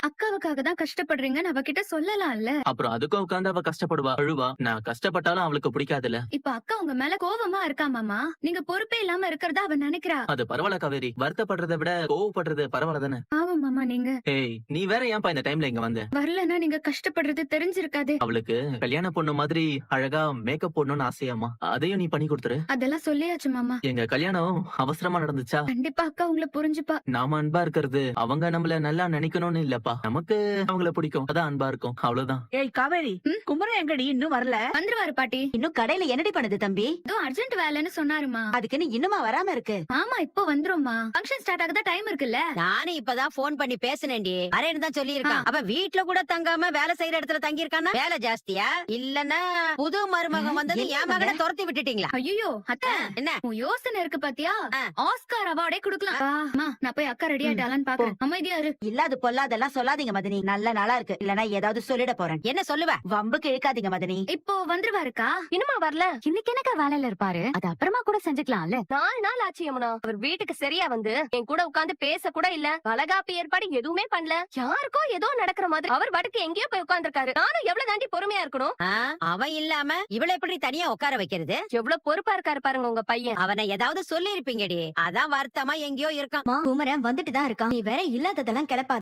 அக்காவுக்காக தான் கஷ்டப்படுறீங்கன்னு அவகிட்ட சொல்லலாம்ல. அப்புறம் அதுக்கும் உட்கார்ந்து அவ கஷ்டப்படுவா, அழுவா. நான் கஷ்டப்பட்டாலும் அவளுக்கு பிடிக்காதுல்ல. இப்ப அக்கா உங்க மேல கோவமா இருக்கா மாமா. நீங்க பொறுப்பே இல்லாம இருக்கிறதா அவ நினைக்கிறா. அது பரவாயில்ல காவேரி. வருத்தப்படுறதை விட கோவப்படுறது பரவாயில்ல தானே? பாவம் மாமா நீங்க. ஏய், நீ வேற ஏன்பா இந்த டைம்ல இங்க வந்த? வரலன்னா நீங்க கஷ்டப்படுறது தெரிஞ்சிருக்காதே. அவளுக்கு கல்யாண பொண்ணு மாதிரி அழகா மேக்கப் போடணும்னு ஆசையாமா. அதையும் நீ பண்ணி கொடுத்துரு. அதெல்லாம் சொல்லியாச்சு மாமா. எங்க கல்யாணம் அவசரமா நடந்துச்சா? கண்டிப்பா அக்கா உங்களை புரிஞ்சுப்பா. நாம அன்பா இருக்கிறது அவங்க நம்மள நல்லா நினைக்கணும்னு இல்லப்பா. நமக்கு அவங்கள பிடிக்கும், அதான் அன்பா இருக்கும், அவ்வளவுதான். ஏய் காவேரி, குமரன் எங்கடி இன்னும் வரல? வந்துருவாரு பாட்டி. இன்னும் கடையில என்னடி பண்ணுது தம்பி? ஏதோ அர்ஜென்ட் வேலைன்னு சொன்னாருமா. அதுக்குன்னு இன்னுமா வராம இருக்கு? ஆமா இப்போ வந்துருமா. ஃபங்க்ஷன் ஸ்டார்ட் ஆகதா டைம் இருக்குல்ல. நானும் இப்பதான் போன் பண்ணி பேசினேன்டி. வரேன்னு தான் சொல்லி இருக்கான். அப்ப வீட்டுல கூட தங்காம வேலை செய்யற இடத்துல தங்கி இருக்கானா? வேலை ஜாஸ்தியா இல்லன்னா புது மருமகன் வந்தது என் மகனை துரத்தி விட்டுட்டீங்களா? ஐயோ அத்தை, என்ன உன் யோசனை இருக்கு பாத்தியா? ஆஸ்கார் அவார்டே குடுக்கலாம். அம்மா, நான் போய் அக்கா ரெடி ஆயிட்டாலான்னு பாக்குறேன். அமைதியா இரு. இல்லாது பொல்லாதெல்லாம் சொல்லாதீங்க மதனி. நல்ல நாளா இருக்கு, இல்லனா ஏதாவது சொல்லிட போறேன். என்ன சொல்லுவ? வம்புக்கு இழுக்காதீங்க மதனி. இப்போ வந்துருவாருக்கா. இன்னுமா வரல? இன்னைக்கு எனக்கு வேலையில இருப்பாரு. அது அப்புறமா கூட செஞ்சுக்கலாம்ல. 4 நாள் ஆச்சு யமுனா. அவர் வீட்டுக்கு சரியா வந்து என் கூட உட்கார்ந்து பேச கூட இல்ல. வளகாப்பு ஏற்பாடு எதுவுமே பண்ணல. யாருக்கோ ஏதோ நடக்கிற மாதிரி அவர் பாட்டுக்கு எங்கேயோ போய் உட்கார்ந்திருக்காரு. நானும் எவ்வளவு தாண்டி பொறுமையா இருக்கணும்? அவன் இல்லாம இவளை எப்படி தனியா உட்கார வைக்கிறது? எவ்வளவு பொறுப்பா இருக்காரு பாருங்க உங்க பையன். அவனை ஏதாவது சொல்லி இருப்பீங்கடி. அதான் வருத்தமா எங்கேயோ இருக்கான். குமரன் வந்துட்டு தான் இருக்கான். நீ வேற இல்லாததெல்லாம் கிளப்பா.